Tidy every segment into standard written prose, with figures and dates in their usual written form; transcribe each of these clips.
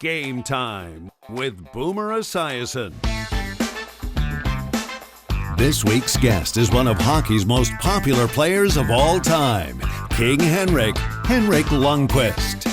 Game Time with Boomer Esiason. This week's guest is one of hockey's most popular players of all time, King Henrik Lundqvist.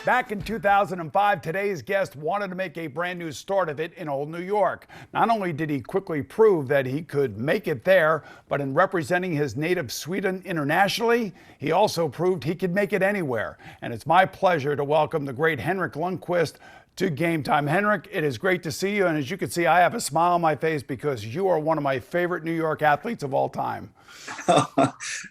Back in 2005, today's guest wanted to make a brand new start of it in Old New York. Not only did he quickly prove that he could make it there, but in representing his native Sweden internationally, he also proved he could make it anywhere. And it's my pleasure to welcome the great Henrik Lundqvist to Game Time. Henrik, it is great to see you. And as you can see, I have a smile on my face because you are one of my favorite New York athletes of all time.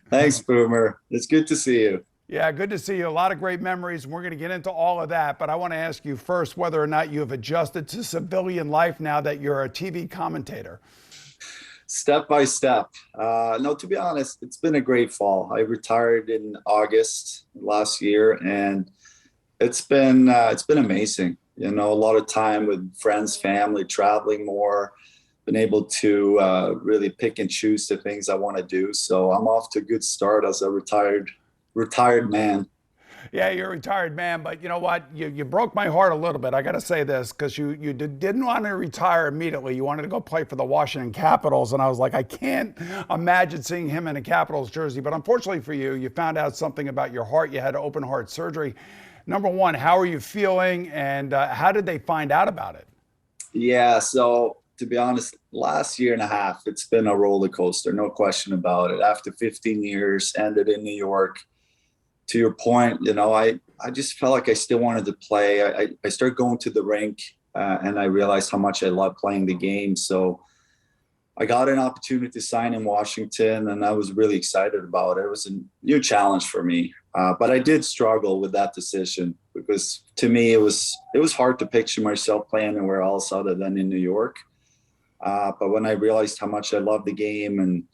Thanks, Boomer. It's good to see you. Yeah, good to see you. A lot of great memories, and we're going to get into all of that. But I want to ask you first whether or not you have adjusted to civilian life now that you're a TV commentator. Step by step. No, to be honest, it's been a great fall. I retired in August last year, and it's been amazing. You know, a lot of time with friends, family, traveling more, been able to really pick and choose the things I want to do. So I'm off to a good start as a retired man. Yeah, you're a retired man, but you know what? You broke my heart a little bit. I got to say this because you didn't want to retire immediately. You wanted to go play for the Washington Capitals, and I was like, I can't imagine seeing him in a Capitals jersey. But unfortunately for you, you found out something about your heart. You had open heart surgery. Number one, how are you feeling, and how did they find out about it? Yeah, so to be honest, last year and a half, it's been a roller coaster, no question about it. After 15 years, ended in New York. To your point, you know, I just felt like I still wanted to play. I started going to the rink and I realized how much I love playing the game. So I got an opportunity to sign in Washington, and I was really excited about it. It was a new challenge for me, but I did struggle with that decision because to me it was hard to picture myself playing anywhere else other than in New York. But when I realized how much I love the game and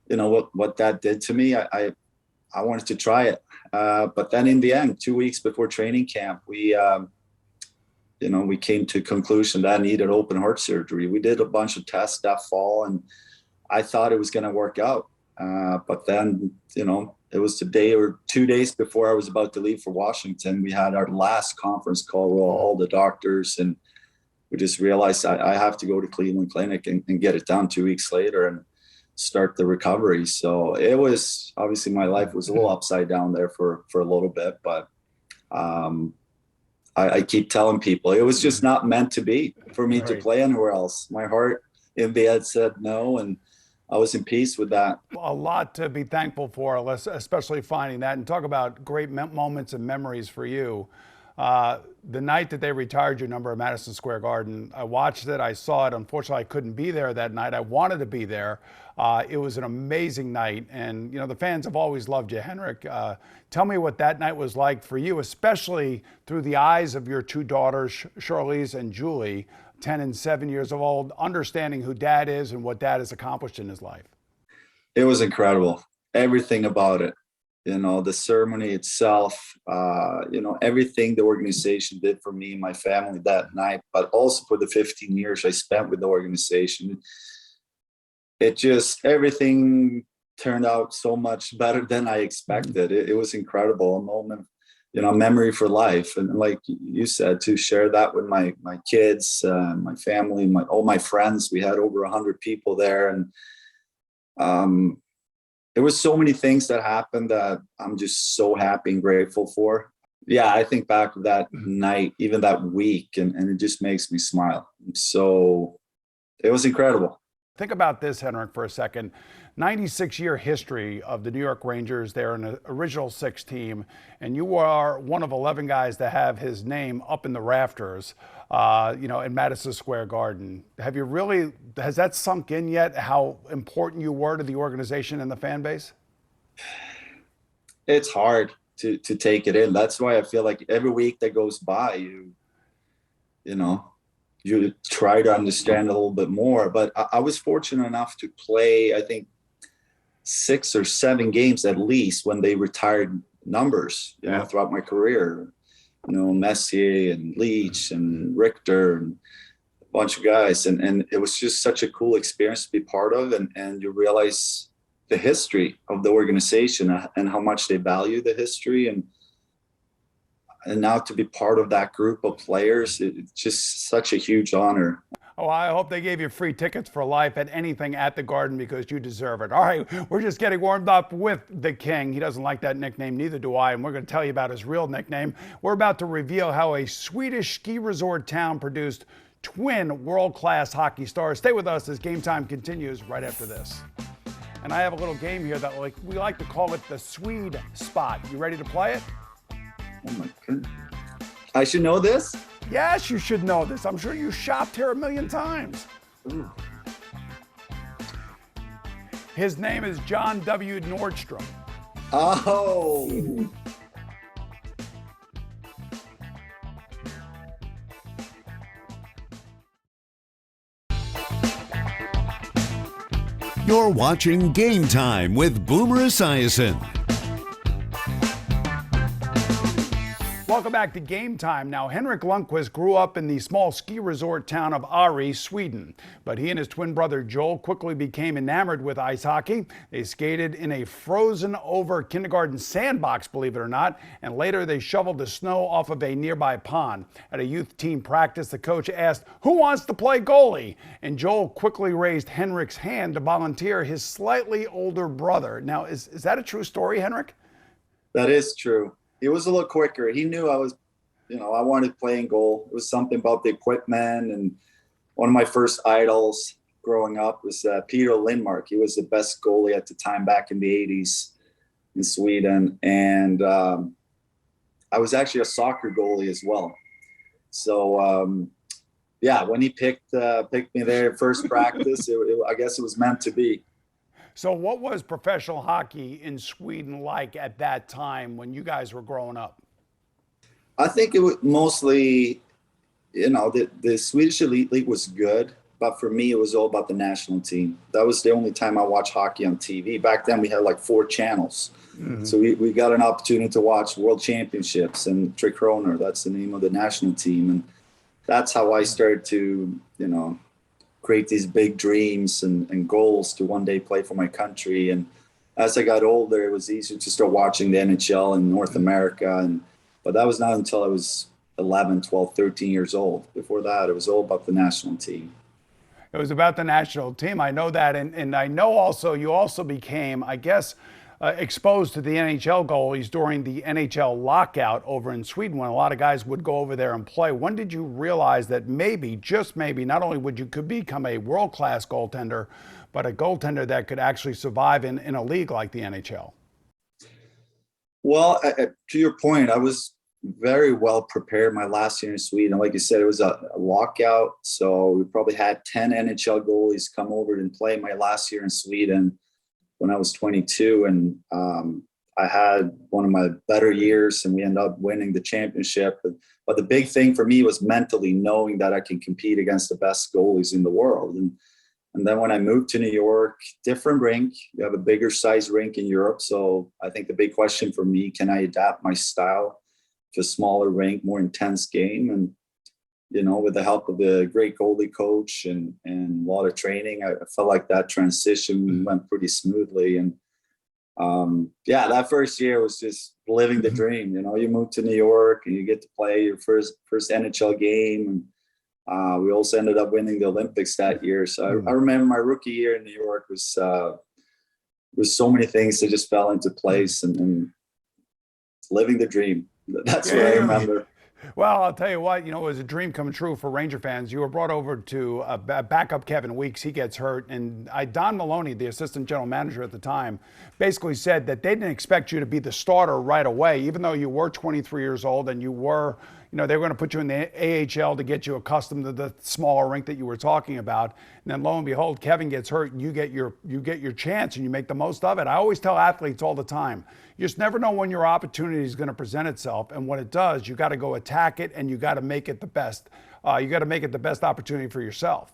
you know what that did to me, I wanted to try it. But then in the end, 2 weeks before training camp, we came to a conclusion that I needed open heart surgery. We did a bunch of tests that fall, and I thought it was going to work out. But then, you know, it was a day or 2 days before I was about to leave for Washington. We had our last conference call with all the doctors, and we just realized I have to go to Cleveland Clinic and get it done 2 weeks later and start the recovery. So it was obviously my life was a little upside down there for a little bit, but I keep telling people it was just not meant to be for me to play anywhere else. My heart in the end said no, and I was in peace with that. A lot to be thankful for, especially finding that. And talk about great moments and memories for you. The night that they retired your number at Madison Square Garden, I watched it, I saw it. Unfortunately, I couldn't be there that night. I wanted to be there. It was an amazing night. And, you know, the fans have always loved you, Henrik. Tell me what that night was like for you, especially through the eyes of your two daughters, Charlize and Julie, 10 and 7 years old, understanding who Dad is and what Dad has accomplished in his life. It was incredible. Everything about it. You know, the ceremony itself, you know, everything the organization did for me and my family that night, but also for the 15 years I spent with the organization. It just, everything turned out so much better than I expected. It was incredible, a moment, you know, memory for life. And like you said, to share that with my kids, my family, all my friends. We had over 100 people there, and there was so many things that happened that I'm just so happy and grateful for. Yeah, I think back to that night, even that week, and it just makes me smile. So it was incredible. Think about this, Henrik, for a second. 96-year history of the New York Rangers. They're an original six team, and you are one of 11 guys to have his name up in the rafters, you know, in Madison Square Garden. Has that sunk in yet, how important you were to the organization and the fan base? It's hard to take it in. That's why I feel like every week that goes by, you try to understand a little bit more. But I was fortunate enough to play, I think, 6 or 7 games at least when they retired numbers, you know, throughout my career. You know, Messier and Leach and Richter and a bunch of guys. And it was just such a cool experience to be part of. And you realize the history of the organization and how much they value the history. And now to be part of that group of players, it's just such a huge honor. Oh, I hope they gave you free tickets for life at anything at the Garden because you deserve it. All right, we're just getting warmed up with the King. He doesn't like that nickname, neither do I, and we're going to tell you about his real nickname. We're about to reveal how a Swedish ski resort town produced twin world-class hockey stars. Stay with us as Game Time continues right after this. And I have a little game here that we like to call it the Swede Spot. You ready to play it? Oh my goodness. I should know this? Yes, you should know this. I'm sure you shopped here a million times. Ooh. His name is John W. Nordstrom. Oh. You're watching Game Time with Boomer Esiason. Welcome back to Game Time. Now, Henrik Lundqvist grew up in the small ski resort town of Ari, Sweden. But he and his twin brother Joel quickly became enamored with ice hockey. They skated in a frozen-over kindergarten sandbox, believe it or not, and later they shoveled the snow off of a nearby pond. At a youth team practice, the coach asked, "Who wants to play goalie?" And Joel quickly raised Henrik's hand to volunteer his slightly older brother. Now, is that a true story, Henrik? That is true. He was a little quicker. He knew I was, I wanted to play in goal. It was something about the equipment. And one of my first idols growing up was Peter Lindmark. He was the best goalie at the time back in the 80s in Sweden. And I was actually a soccer goalie as well. So, when he picked me there first practice, I guess it was meant to be. So what was professional hockey in Sweden like at that time when you guys were growing up? I think it was mostly, the Swedish Elite League was good, but for me, it was all about the national team. That was the only time I watched hockey on TV. Back then, we had like 4 channels. Mm-hmm. So we got an opportunity to watch World Championships and Tre Kronor. That's the name of the national team. And that's how I started to, create these big dreams and goals to one day play for my country. And as I got older, it was easier to start watching the NHL in North America. But that was not until I was 11, 12, 13 years old. Before that, it was all about the national team. It was about the national team. I know that. And I know also you also became, I guess, exposed to the NHL goalies during the NHL lockout over in Sweden when a lot of guys would go over there and play. When did you realize that maybe, just maybe, not only could become a world-class goaltender, but a goaltender that could actually survive in a league like the NHL? Well, to your point, I was very well prepared my last year in Sweden. Like you said, it was a lockout. So we probably had 10 NHL goalies come over and play my last year in Sweden when I was 22. And I had one of my better years and we ended up winning the championship. But the big thing for me was mentally knowing that I can compete against the best goalies in the world. And then when I moved to New York, different rink, you have a bigger size rink in Europe. So I think the big question for me, can I adapt my style to a smaller rink, more intense game? And, with the help of the great goalie coach and a lot of training, I felt like that transition went pretty smoothly. And that first year was just living the dream. You move to New York and you get to play your first NHL game. And we also ended up winning the Olympics that year. So I remember my rookie year in New York was so many things that just fell into place and living the dream. That's what I remember. Well, I'll tell you what, it was a dream come true for Ranger fans. You were brought over to backup Kevin Weeks. He gets hurt. And Don Maloney, the assistant general manager at the time, basically said that they didn't expect you to be the starter right away, even though you were 23 years old and you were, they were going to put you in the AHL to get you accustomed to the smaller rink that you were talking about. And then lo and behold, Kevin gets hurt and you get your chance and you make the most of it. I always tell athletes all the time, you just never know when your opportunity is going to present itself. And when it does, you got to go attack it and you got to make it the best. You got to make it the best opportunity for yourself.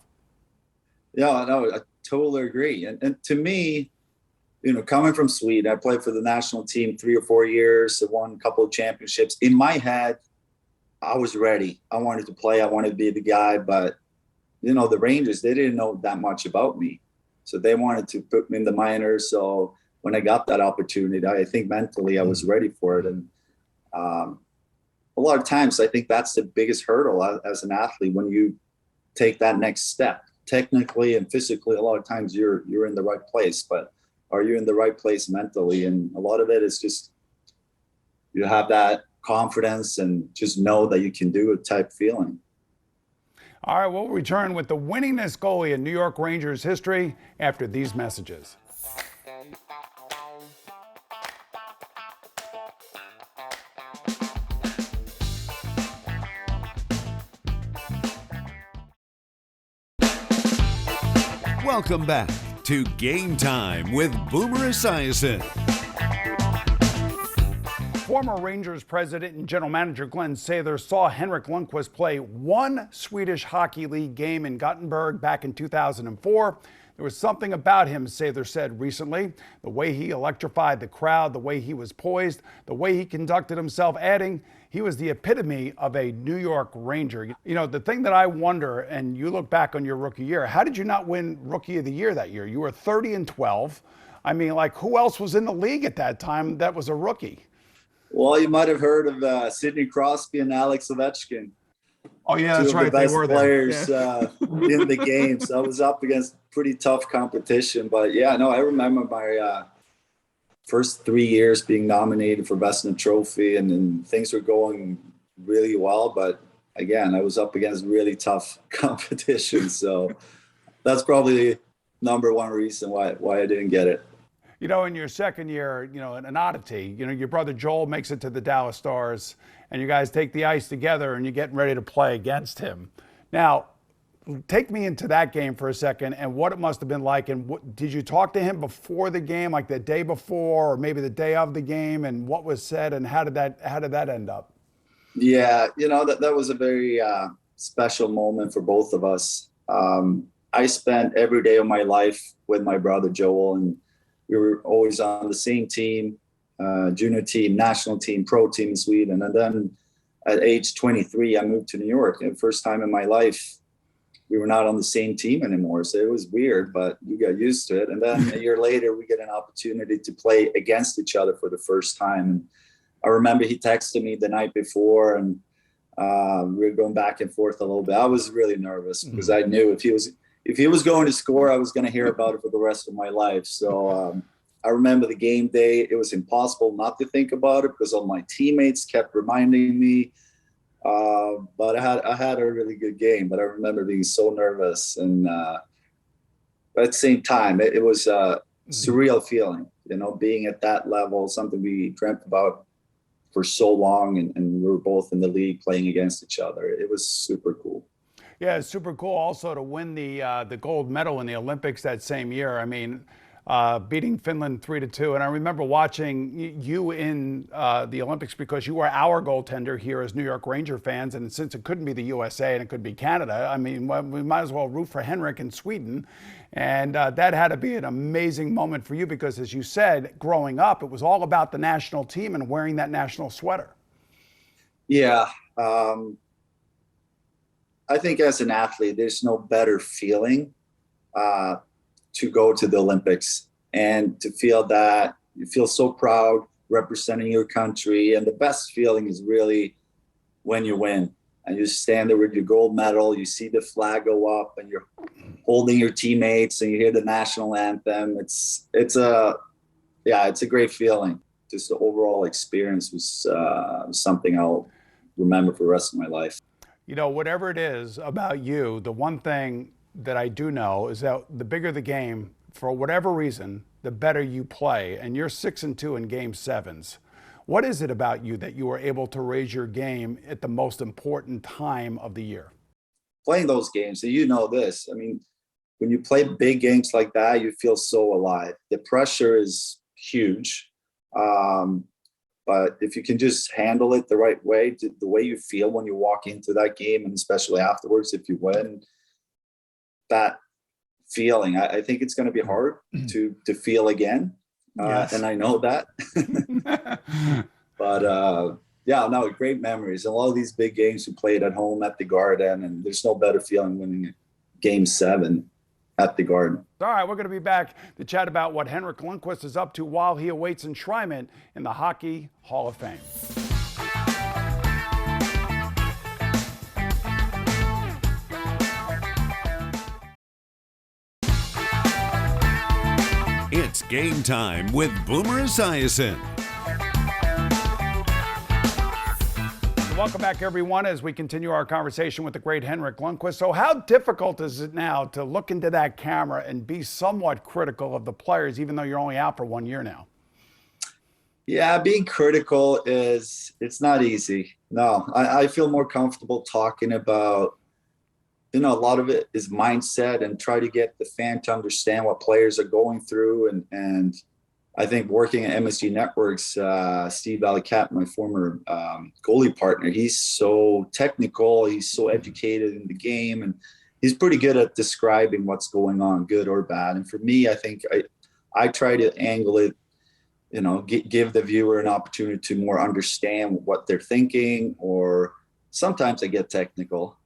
Yeah, no, I totally agree. And to me, coming from Sweden, I played for the national team 3 or 4 years, won a couple of championships. In my head, I was ready. I wanted to play. I wanted to be the guy. But, the Rangers, they didn't know that much about me. So they wanted to put me in the minors. So when I got that opportunity, I think mentally I was ready for it. And a lot of times I think that's the biggest hurdle as an athlete, when you take that next step. Technically and physically, a lot of times you're in the right place, but are you in the right place mentally? And a lot of it is just, you have that confidence and just know that you can do it type feeling. All right, we'll return with the winningest goalie in New York Rangers history after these messages. Welcome back to Game Time with Boomer Esiason. Former Rangers president and general manager Glenn Sather saw Henrik Lundqvist play one Swedish Hockey League game in Gothenburg back in 2004. There was something about him, Sather said recently, the way he electrified the crowd, the way he was poised, the way he conducted himself, adding he was the epitome of a New York Ranger. You know, the thing that I wonder, and you look back on your rookie year, how did you not win Rookie of the Year that year? You were 30-12. I mean, like, who else was in the league at that time that was a rookie? Well, you might have heard of Sidney Crosby and Alex Ovechkin. Oh, yeah, that's right. They were the best players Yeah. in the game. So I was up against pretty tough competition. But, yeah, no, I remember my first 3 years being nominated for Vezina Trophy, and things were going really well. But, again, I was up against really tough competition. So that's probably the number one reason why I didn't get it. You know, in your second year, you know, an oddity, you know, your brother Joel makes it to the Dallas Stars, and you guys take the ice together and you're getting ready to play against him. Now, take me into that game for a second and what it must have been like. And did you talk to him before the game, like the day before, or maybe the day of the game, and what was said, and how did that end up? Yeah, you know, that was a very special moment for both of us. I spent every day of my life with my brother Joel, and we were always on the same team, junior team, national team, pro team in Sweden. And then at age 23, I moved to New York. And the first time in my life, we were not on the same team anymore. So it was weird, but we got used to it. And then a year later, we get an opportunity to play against each other for the first time. And I remember he texted me the night before, and we were going back and forth a little bit. I was really nervous because I knew if he was going to score, I was going to hear about it for the rest of my life. So I remember the game day. It was impossible not to think about it because all my teammates kept reminding me. But I had a really good game. But I remember being so nervous. And but at the same time, it was a surreal feeling, you know, being at that level, something we dreamt about for so long. And we were both in the league playing against each other. It was super cool. Yeah, it's super cool also to win the gold medal in the Olympics that same year. I mean, beating Finland 3-2. And I remember watching you in the Olympics because you were our goaltender here as New York Ranger fans. And since it couldn't be the USA and it could be Canada, I mean, we might as well root for Henrik in Sweden. And that had to be an amazing moment for you because, as you said, growing up, it was all about the national team and wearing that national sweater. Yeah. I think as an athlete, there's no better feeling to go to the Olympics and to feel that you feel so proud representing your country. And the best feeling is really when you win and you stand there with your gold medal, you see the flag go up and you're holding your teammates and you hear the national anthem. It's a great feeling. Just the overall experience was something I'll remember for the rest of my life. You know, whatever it is about you, the one thing that I do know is that the bigger the game, for whatever reason, the better you play. And you're 6-2 in game sevens. What is it about you that you were able to raise your game at the most important time of the year? Playing those games, so you know this. I mean, when you play big games like that, you feel so alive. The pressure is huge. But if you can just handle it the right way, the way you feel when you walk into that game, and especially afterwards, if you win, that feeling, I think it's going to be hard to feel again. Yes. And I know that. But yeah, no, great memories. And a lot of these big games we played at home at the Garden, and there's no better feeling winning Game 7. at the Garden. All right, we're going to be back to chat about what Henrik Lundqvist is up to while he awaits enshrinement in the Hockey Hall of Fame. It's game time with Boomer Esiason. Welcome back, everyone, as we continue our conversation with the great Henrik Lundqvist. So how difficult is it now to look into that camera and be somewhat critical of the players, even though you're only out for 1 year now? Yeah, being critical it's not easy. No, I feel more comfortable talking about, a lot of it is mindset and try to get the fan to understand what players are going through. And I think working at MSG Networks, Steve Valiquette, my former goalie partner, he's so technical, he's so educated in the game, and he's pretty good at describing what's going on, good or bad. And for me, I think I try to angle it, give the viewer an opportunity to more understand what they're thinking, or sometimes I get technical.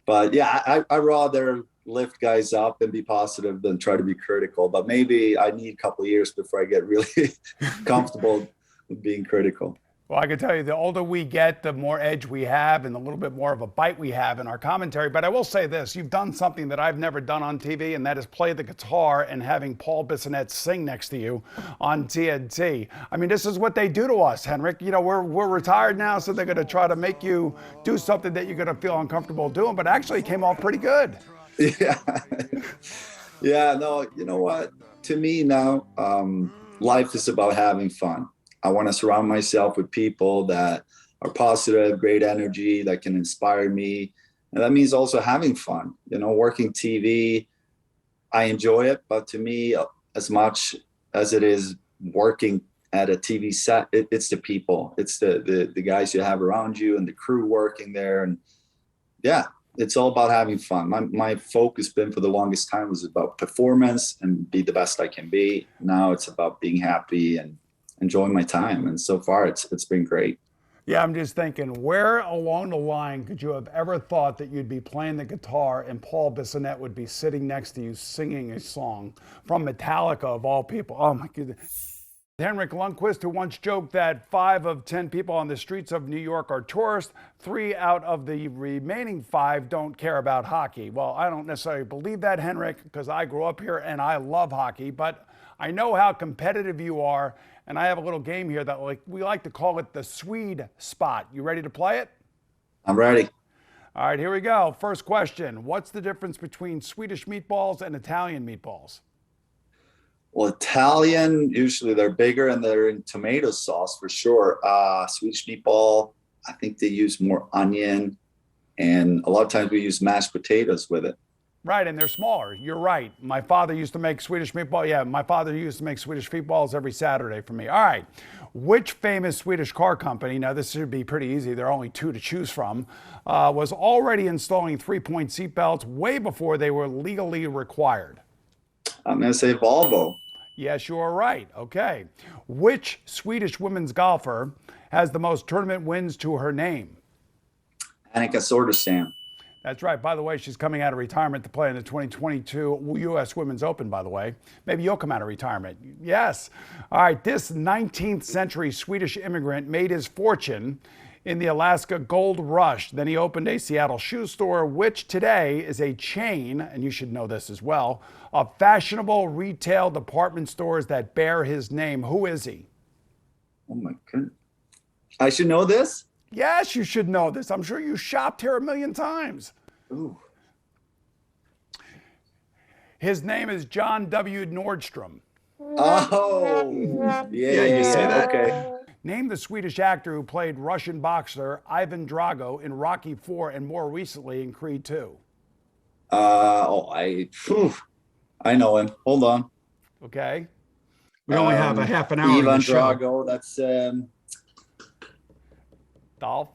But yeah, I rather lift guys up and be positive than try to be critical. But maybe I need a couple of years before I get really comfortable with being critical. Well, I can tell you, the older we get, the more edge we have and a little bit more of a bite we have in our commentary. But I will say this, you've done something that I've never done on TV, and that is play the guitar and having Paul Bissonnette sing next to you on TNT. I mean, this is what they do to us, Henrik. We're retired now, so they're going to try to make you do something that you're going to feel uncomfortable doing, but actually it came off pretty good. Yeah. Yeah, no, you know what? To me now, life is about having fun. I want to surround myself with people that are positive, great energy, that can inspire me. And that means also having fun. Working TV, I enjoy it. But to me, as much as it is working at a TV set, it's the people. It's the guys you have around you and the crew working there. And yeah, it's all about having fun. My focus been for the longest time was about performance and be the best I can be. Now it's about being happy and enjoying my time, and so far it's been great. Yeah, I'm just thinking, where along the line could you have ever thought that you'd be playing the guitar and Paul Bissonnette would be sitting next to you singing a song from Metallica of all people? Oh my goodness. Henrik Lundqvist, who once joked that 5 of 10 people on the streets of New York are tourists, 3 out of the remaining 5 don't care about hockey. Well, I don't necessarily believe that, Henrik, because I grew up here and I love hockey, but I know how competitive you are. And I have a little game here that we like to call it the Swede spot. You ready to play it? I'm ready. All right, here we go. First question. What's the difference between Swedish meatballs and Italian meatballs? Well, Italian, usually they're bigger and they're in tomato sauce for sure. Swedish meatball, I think they use more onion. And a lot of times we use mashed potatoes with it. Right, and they're smaller. You're right. My father used to make Swedish meatball. Yeah, my father used to make Swedish meatballs every Saturday for me. All right. Which famous Swedish car company, now this should be pretty easy, there are only 2 to choose from, was already installing 3-point seatbelts way before they were legally required? I'm going to say Volvo. Yes, you are right. Okay. Which Swedish women's golfer has the most tournament wins to her name? Annika Sorenstam. That's right. By the way, she's coming out of retirement to play in the 2022 U.S. Women's Open, by the way. Maybe you'll come out of retirement. Yes. All right. This 19th century Swedish immigrant made his fortune in the Alaska gold rush. Then he opened a Seattle shoe store, which today is a chain, and you should know this as well, of fashionable retail department stores that bear his name. Who is he? Oh, my goodness. I should know this? Yes, you should know this. I'm sure you shopped here a million times. Ooh. His name is John W. Nordstrom. Oh, yeah, you say that? Okay. Name the Swedish actor who played Russian boxer Ivan Drago in Rocky IV and more recently in Creed II. I know him. Hold on. Okay. We only have a half an hour. Ivan Drago, that's Dolph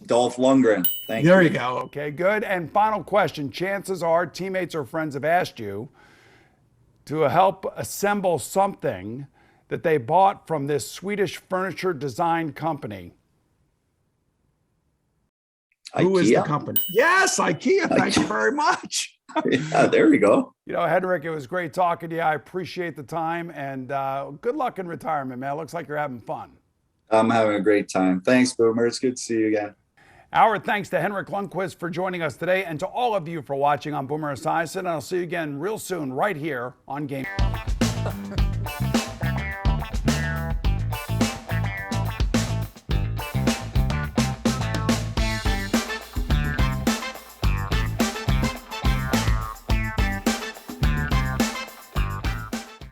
Lundgren. Thank you. There you go. Okay, good. And final question. Chances are teammates or friends have asked you to help assemble something that they bought from this Swedish furniture design company. Who is the company? Yes, IKEA. Thank you very much. Yeah, there we go. You know, Henrik, it was great talking to you. I appreciate the time, and good luck in retirement, man. It looks like you're having fun. I'm having a great time. Thanks, Boomer. It's good to see you again. Our thanks to Henrik Lundqvist for joining us today, and to all of you for watching on Boomer Esiason. And I'll see you again real soon right here on Game.